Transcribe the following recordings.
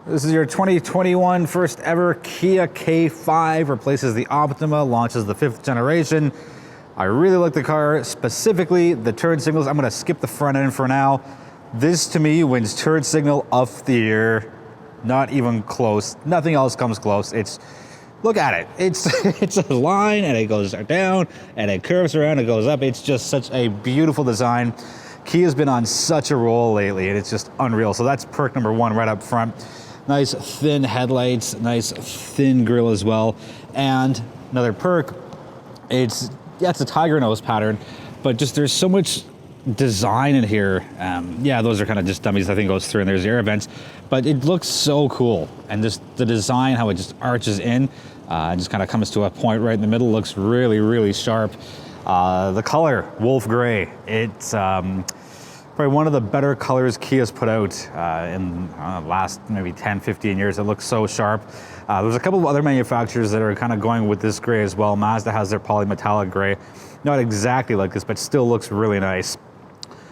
This is your 2021 first ever Kia K5, replaces the Optima, launches the 5th generation. I really like the car, specifically the turn signals. I'm gonna skip the front end for now. This to me wins turn signal of the year. Not even close, nothing else comes close. Look at it, it's a line and it goes down and it curves around, it goes up. It's just such a beautiful design. Kia's been on such a roll lately and it's just unreal. So that's perk number one right up front. Nice thin headlights, nice thin grille as well. And another perk, it's a tiger nose pattern, but just there's so much design in here. Yeah, those are kind of just dummies. I think it goes through and there's the air vents, but it looks so cool. And just the design, how it just arches in, and just kind of comes to a point right in the middle, looks really, really sharp. The color, wolf gray, it's probably one of the better colors Kia's put out in the last maybe 10, 15 years. It looks so sharp. There's a couple of other manufacturers that are kind of going with this gray as well. Mazda has their polymetallic gray. Not exactly like this, but still looks really nice.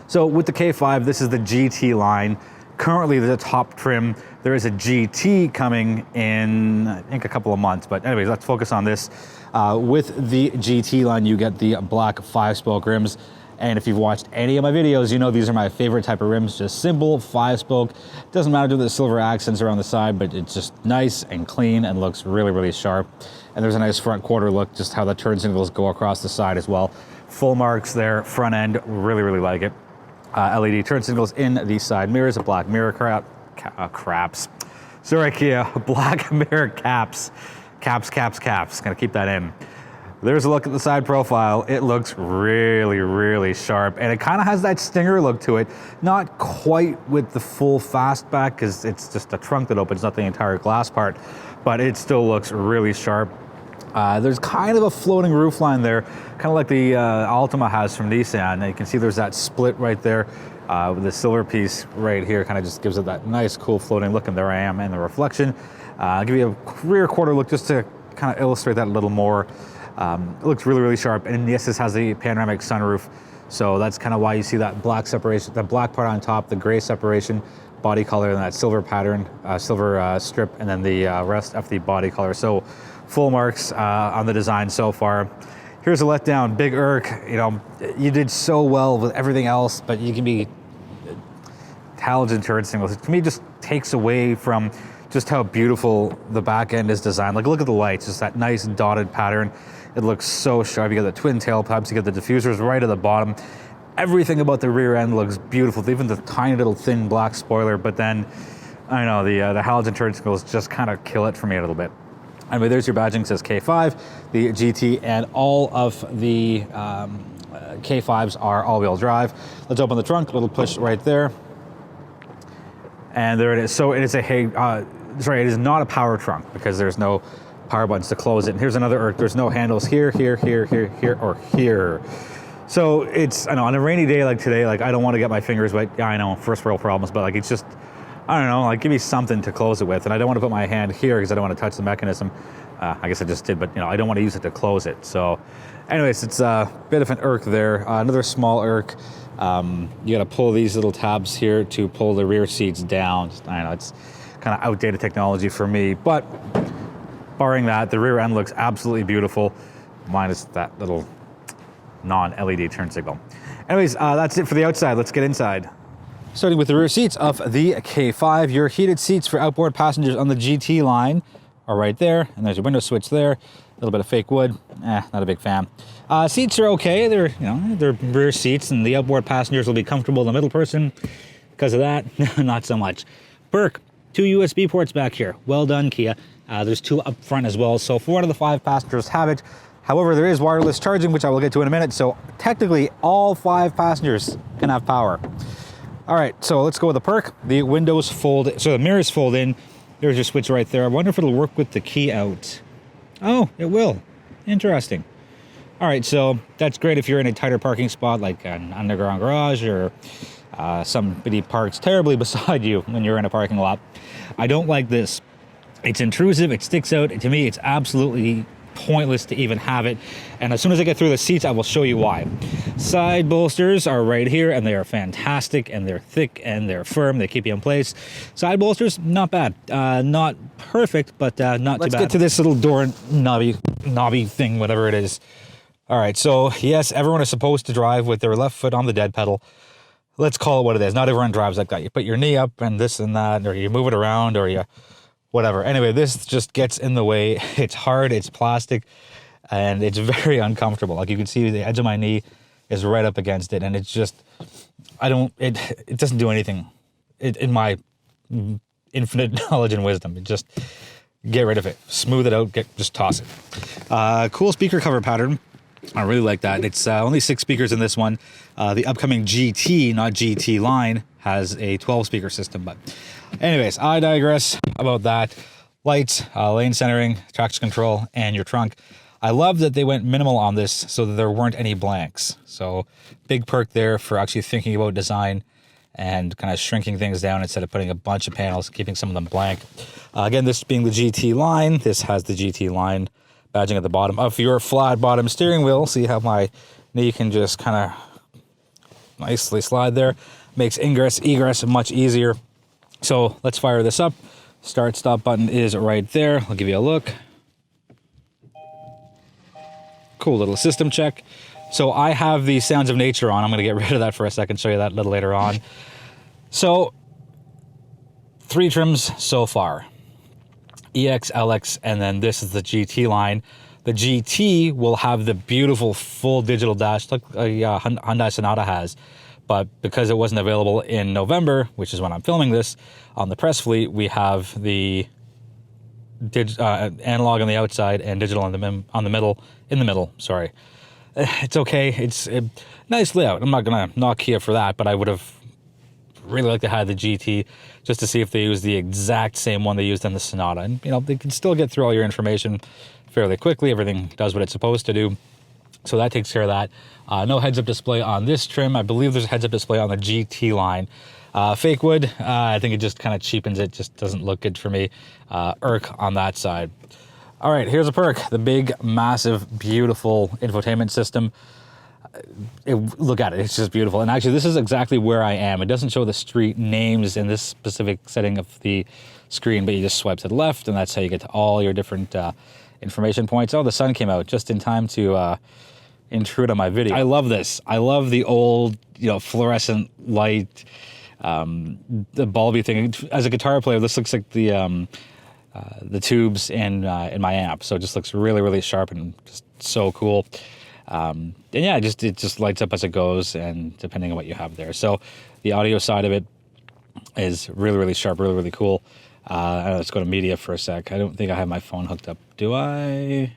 So with the K5, this is the GT line. Currently the top trim, there is a GT coming in, I think a couple of months, but anyways, let's focus on this. With the GT line, you get the black 5-spoke rims. And if you've watched any of my videos, you know these are my favorite type of rims, just simple 5-spoke. Doesn't matter to the silver accents around the side, but it's just nice and clean and looks really, really sharp. And there's a nice front quarter look, just how the turn signals go across the side as well. Full marks there, front end, really, really like it. LED turn signals in the side mirrors, a black mirror craps. Sorry, Kia, black mirror caps. Caps, gotta keep that in. There's a look at the side profile. It looks really, really sharp, and it kind of has that Stinger look to it. Not quite with the full fastback, because it's just a trunk that opens, not the entire glass part, but it still looks really sharp. There's kind of a floating roofline there, kind of like the Altima has from Nissan. And you can see there's that split right there with the silver piece right here, kind of just gives it that nice, cool floating look, and there I am in the reflection. I'll give you a rear quarter look just to kind of illustrate that a little more. It looks really, really sharp, and yes, this has the panoramic sunroof, so that's kind of why you see that black separation, the black part on top, the gray separation, body color, and that silver pattern, silver strip, and then the rest of the body color. So full marks on the design so far. Here's a letdown, big Irk. You know, you did so well with everything else, but you can be halogen turn signals. It to me just takes away from just how beautiful the back end is designed. Like, look at the lights, just that nice dotted pattern. It looks so sharp. You got the twin tailpipes, you got the diffusers right at the bottom. Everything about the rear end looks beautiful, even the tiny little thin black spoiler, but then, I know, the halogen turn signals just kind of kill it for me a little bit. Anyway, there's your badging, says K5, the GT, and all of the K5s are all-wheel drive. Let's open the trunk, little push right there. And there it is. So it is it is not a power trunk because there's no power buttons to close it. And here's another Irk. There's no handles here, or here. So it's, I know, on a rainy day like today, like I don't want to get my fingers wet. Yeah, I know, first world problems, but like it's just, I don't know, like give me something to close it with. And I don't want to put my hand here because I don't want to touch the mechanism. I guess I just did, but you know, I don't want to use it to close it. So anyways, it's a bit of an Irk there. Another small Irk. You got to pull these little tabs here to pull the rear seats down. I don't know, it's kind of outdated technology for me, but barring that, the rear end looks absolutely beautiful, minus that little non-LED turn signal. Anyways, that's it for the outside. Let's get inside. Starting with the rear seats of the K5, your heated seats for outboard passengers on the GT line are right there, and there's a window switch there. A little bit of fake wood, not a big fan. Seats are okay. They're rear seats, and the outboard passengers will be comfortable. The middle person, because of that, not so much. Perk, 2 USB ports back here. Well done, Kia. There's 2 up front as well, so 4 out of the 5 passengers have it. However, there is wireless charging, which I will get to in a minute, so technically all 5 passengers can have power. All right, so let's go with the perk. The windows fold, so the mirrors fold in. There's your switch right there. I wonder if it'll work with the key out. Oh, it will. Interesting. All right, so that's great if you're in a tighter parking spot like an underground garage or somebody parks terribly beside you when you're in a parking lot. I don't like this. It's intrusive, it sticks out. To me, it's absolutely pointless to even have it. And as soon as I get through the seats, I will show you why. Side bolsters are right here, and they are fantastic, and they're thick, and they're firm. They keep you in place. Side bolsters, not bad. Not perfect, but not too bad. Let's get to this little door knobby thing, whatever it is. All right, so yes, everyone is supposed to drive with their left foot on the dead pedal. Let's call it what it is. Not everyone drives like that. You put your knee up and this and that, or you move it around, or you whatever. Anyway, this just gets in the way. It's hard, it's plastic, and it's very uncomfortable. Like you can see the edge of my knee is right up against it, and it's just, it doesn't do anything. In my infinite knowledge and wisdom, it just, get rid of it. Smooth it out, just toss it. Cool speaker cover pattern. I really like that. It's only 6 speakers in this one. The upcoming GT, not GT line, has a 12 speaker system. But anyways, I digress about that. Lights, lane centering, traction control, and your trunk. I love that they went minimal on this so that there weren't any blanks. So big perk there for actually thinking about design and kind of shrinking things down instead of putting a bunch of panels, keeping some of them blank. Again, this being the GT line, this has the GT line badging at the bottom of your flat bottom steering wheel. See how my knee can just kind of nicely slide there. Makes ingress, egress much easier. So let's fire this up. Start, stop button is right there. I'll give you a look. Cool little system check. So I have the Sounds of Nature on. I'm going to get rid of that for a second, show you that a little later on. So 3 trims so far. EX, LX, and then this is the GT line. The GT will have the beautiful full digital dash like a Hyundai Sonata has, but because it wasn't available in November, which is when I'm filming this, on the press fleet, we have the analog on the outside and digital in the middle. Sorry, it's okay. It's a nice layout. I'm not gonna knock Kia for that, but I would have really liked to have the GT just to see if they use the exact same one they used in the Sonata. And, you know, they can still get through all your information fairly quickly. Everything does what it's supposed to do. So that takes care of that. No heads-up display on this trim. I believe there's a heads-up display on the GT line. Fake wood, I think it just kind of cheapens it. Just doesn't look good for me. Irk on that side. All right, here's a perk. The big, massive, beautiful infotainment system. Look at it, it's just beautiful. And actually, this is exactly where I am. It doesn't show the street names in this specific setting of the screen, but you just swipe to the left, and that's how you get to all your different information points. Oh, the sun came out just in time to intrude on my video. I love this. I love the old, fluorescent light, the bulby thing. As a guitar player, this looks like the tubes in my amp. So it just looks really, really sharp and just so cool. And yeah, it just lights up as it goes, and depending on what you have there. So the audio side of it is really, really sharp, really, really cool. Let's go to media for a sec. I don't think I have my phone hooked up. Do I?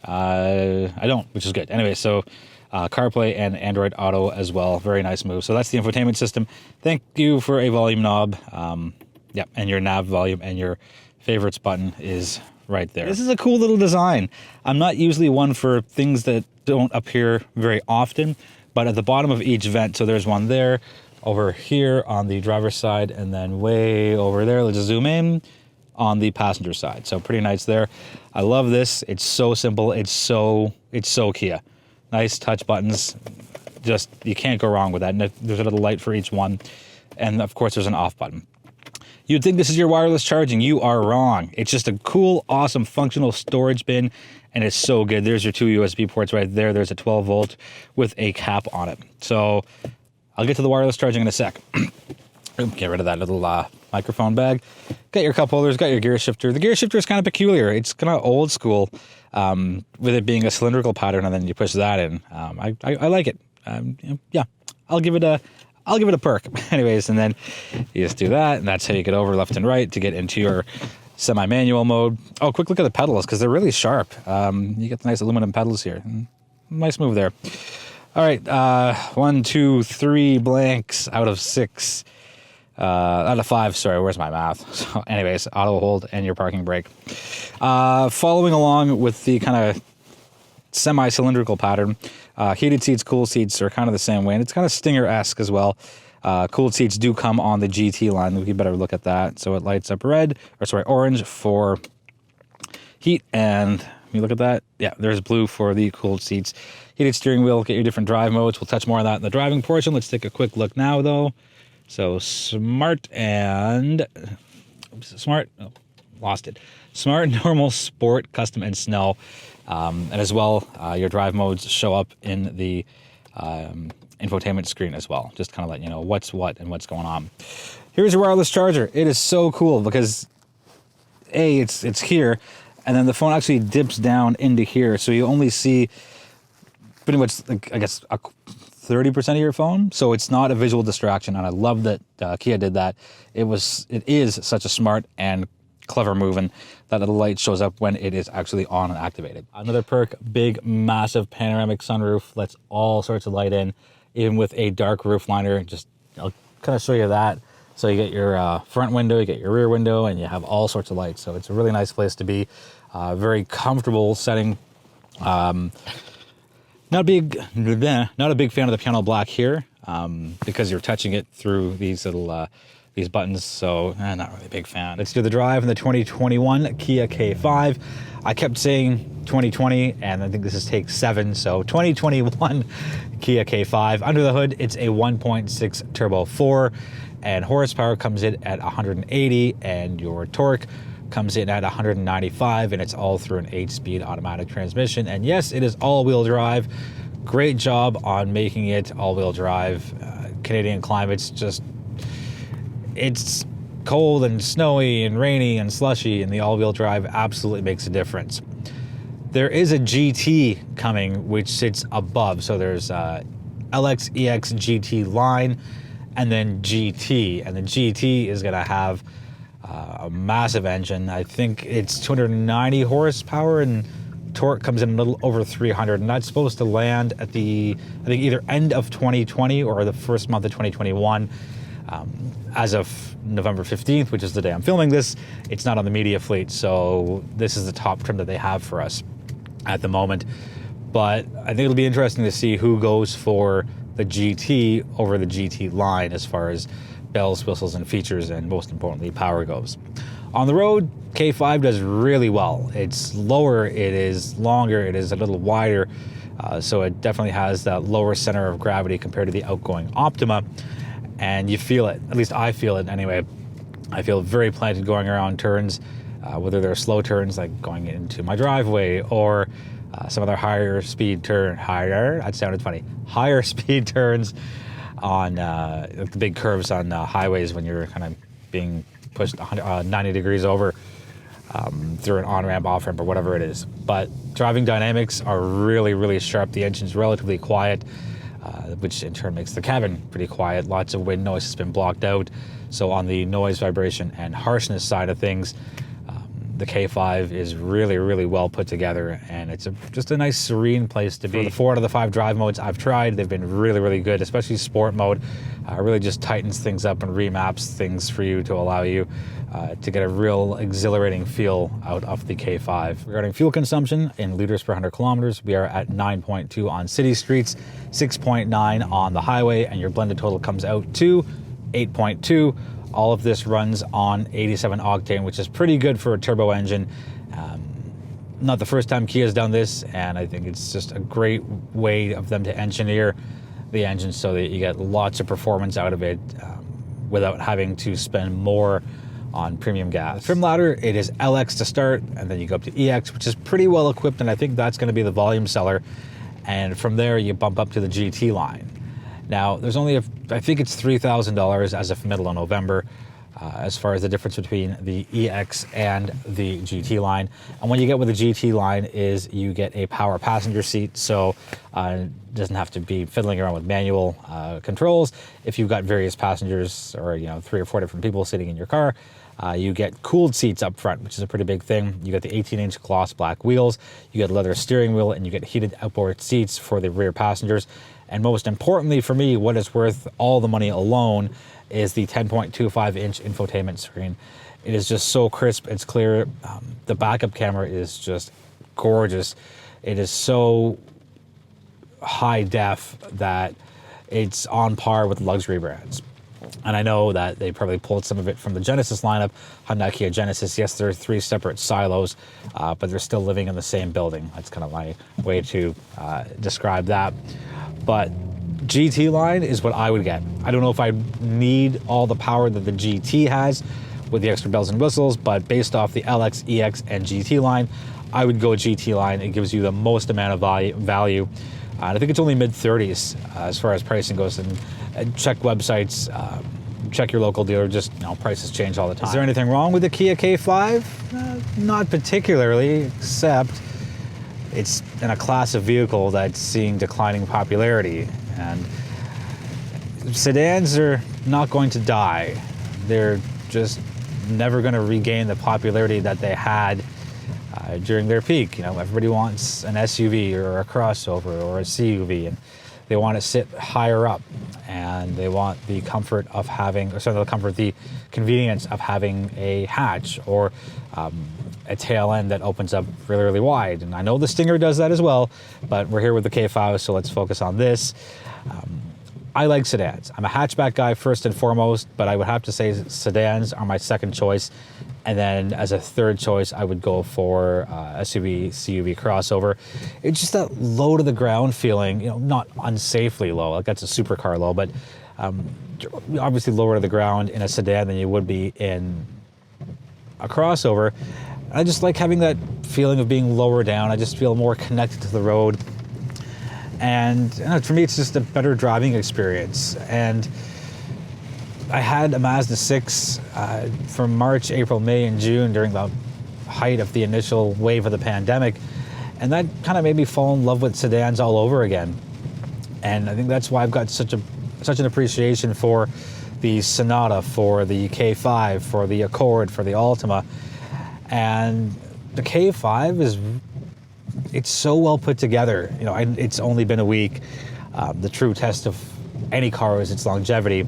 I don't, which is good. Anyway, so CarPlay and Android Auto as well. Very nice move. So that's the infotainment system. Thank you for a volume knob. Yeah, and your nav volume and your favorites button is right there. This is a cool little design. I'm not usually one for things that don't appear very often, but at the bottom of each vent, so there's one there, over here on the driver's side, and then way over there, let's zoom in, on the passenger side. So pretty nice there. I love this. It's so simple. It's so Kia. Nice touch buttons. Just, you can't go wrong with that. And there's a little light for each one. And of course, there's an off button. You'd think this is your wireless charging. You are wrong. It's just a cool, awesome, functional storage bin, and it's so good. There's your 2 USB ports right there. There's a 12 volt with a cap on it. So I'll get to the wireless charging in a sec. Get rid of that little microphone bag. Got your cup holders, got your gear shifter. The gear shifter is kind of peculiar. It's kind of old school with it being a cylindrical pattern, and then you push that in. I like it. Yeah, I'll give it a perk. Anyways, and then you just do that, and that's how you get over left and right to get into your semi-manual mode. Oh, quick look at the pedals, because they're really sharp. You get the nice aluminum pedals here. Nice move there. All right, 1, 2, 3 blanks out of 6. Out of 5, sorry, where's my math? So anyways, auto hold and your parking brake. Following along with the kind of semi-cylindrical pattern, heated seats, cool seats are kind of the same way, and it's kind of Stinger-esque as well. Cooled seats do come on the GT line. We better look at that. So it lights up orange for heat and you look at that? Yeah, there's blue for the cooled seats. Heated steering wheel, get your different drive modes. We'll touch more on that in the driving portion. Let's take a quick look now, though. So smart and... Smart, oh, lost it. Smart, normal, sport, custom, and snow. And as well, your drive modes show up in the infotainment screen as well. Just kind of let you know what's what and what's going on. Here's your wireless charger. It is so cool because it's here, and then the phone actually dips down into here, so you only see pretty much, like, I guess, 30% of your phone. So it's not a visual distraction, and I love that Kia did that. It is such a smart and clever move, and that the light shows up when it is actually on and activated. Another perk, big, massive panoramic sunroof, lets all sorts of light in, even with a dark roof liner. I'll kind of show you that. So you get your front window, you get your rear window, and you have all sorts of lights. So it's a really nice place to be. Very comfortable setting. Not a big fan of the piano black here because you're touching it through these little these buttons. So not really a big fan. Let's do the drive in the 2021 Kia K5. I kept saying 2020, and I think this is take 7. So 2021 Kia K5. Under the hood, it's a 1.6 turbo 4. And horsepower comes in at 180, and your torque comes in at 195, and it's all through an 8-speed automatic transmission. And yes, it is all-wheel drive. Great job on making it all-wheel drive. Canadian climate's just, it's cold and snowy and rainy and slushy, and the all-wheel drive absolutely makes a difference. There is a GT coming, which sits above. So there's LX, EX, GT line, and then GT, and the GT is going to have a massive engine. I think it's 290 horsepower, and torque comes in a little over 300, and that's supposed to land at the, I think, either end of 2020 or the first month of 2021. As of November 15th, which is the day I'm filming this, it's not on the media fleet, so this is the top trim that they have for us at the moment. But I think it'll be interesting to see who goes for the GT over the GT line as far as bells, whistles, and features, and most importantly, power goes. On the road, K5 does really well. It's lower, it is longer, it is a little wider, so it definitely has that lower center of gravity compared to the outgoing Optima, and you feel it. At least I feel it anyway. I feel very planted going around turns, whether they're slow turns like going into my driveway, or some other higher speed turns on the big curves on highways when you're kind of being pushed 90 degrees over through an on-ramp, off-ramp, or whatever it is. But driving dynamics are really, really sharp. The engine's relatively quiet, which in turn makes the cabin pretty quiet. Lots of wind noise has been blocked out. So on the noise, vibration, and harshness side of things, the K5 is really, really well put together, and it's just a nice, serene place to be. For the 4 out of the 5 drive modes I've tried, they've been really, really good, especially sport mode. Really just tightens things up and remaps things for you to allow you to get a real exhilarating feel out of the K5. Regarding fuel consumption in liters per 100 kilometers, we are at 9.2 on city streets, 6.9 on the highway, and your blended total comes out to 8.2. All of this runs on 87 octane, which is pretty good for a turbo engine. Not the first time Kia's done this, and I think it's just a great way of them to engineer the engine so that you get lots of performance out of it without having to spend more on premium gas. The trim ladder, it is LX to start, and then you go up to EX, which is pretty well equipped, and I think that's going to be the volume seller. And from there, you bump up to the GT line. Now, there's only, I think it's $3,000 as of middle of November, as far as the difference between the EX and the GT line. And what you get with the GT line is you get a power passenger seat, so it doesn't have to be fiddling around with manual controls. If you've got various passengers or 3 or 4 different people sitting in your car, you get cooled seats up front, which is a pretty big thing. You get the 18-inch gloss black wheels, you get a leather steering wheel, and you get heated outboard seats for the rear passengers. And most importantly for me, what is worth all the money alone is the 10.25-inch infotainment screen. It is just so crisp, it's clear. The backup camera is just gorgeous. It is so high def that it's on par with luxury brands. And I know that they probably pulled some of it from the Genesis lineup, Hyundai Kia Genesis. Yes, they're 3 separate silos, but they're still living in the same building. That's kind of my way to describe that. But GT line is what I would get. I don't know if I need all the power that the GT has with the extra bells and whistles, but based off the LX, EX, and GT line, I would go GT line. It gives you the most amount of value. And I think it's only mid-30s as far as pricing goes. And check websites, check your local dealer. Just, prices change all the time. Is there anything wrong with the Kia K5? Not particularly, except it's in a class of vehicle that's seeing declining popularity. And sedans are not going to die. They're just never going to regain the popularity that they had during their peak. Everybody wants an SUV or a crossover or a CUV, and they want to sit higher up, and they want the comfort of having, the convenience of having a hatch or a tail end that opens up really, really wide. And I know the Stinger does that as well, but we're here with the K5, so let's focus on this. I like sedans. I'm a hatchback guy first and foremost, but I would have to say sedans are my second choice. And then as a third choice, I would go for SUV, CUV crossover. It's just that low to the ground feeling, not unsafely low, like that's a supercar low, but obviously lower to the ground in a sedan than you would be in a crossover. I just like having that feeling of being lower down. I just feel more connected to the road. And for me, it's just a better driving experience. And I had a Mazda 6 from March, April, May, and June during the height of the initial wave of the pandemic. And that kind of made me fall in love with sedans all over again. And I think that's why I've got such an appreciation for the Sonata, for the K5, for the Accord, for the Altima. And the K5 it's so well put together. It's only been a week. The true test of any car is its longevity.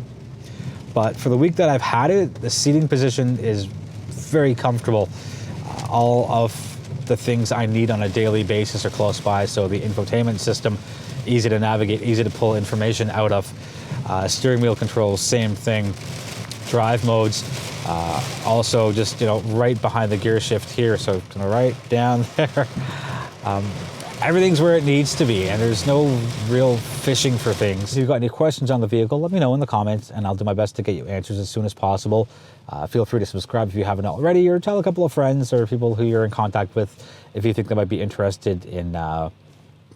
But for the week that I've had it, the seating position is very comfortable. All of the things I need on a daily basis are close by. So the infotainment system, easy to navigate, easy to pull information out of. Steering wheel controls, same thing. Drive modes, also just right behind the gear shift here. So right down there. Everything's where it needs to be, and there's no real fishing for things. If you've got any questions on the vehicle, let me know in the comments, and I'll do my best to get you answers as soon as possible. Feel free to subscribe if you haven't already, or tell a couple of friends or people who you're in contact with if you think they might be interested in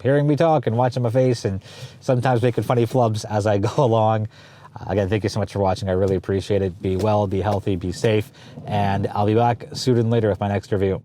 hearing me talk and watching my face and sometimes making funny flubs as I go along. Again, thank you so much for watching. I really appreciate it. Be well, be healthy, be safe, and I'll be back sooner than later with my next review.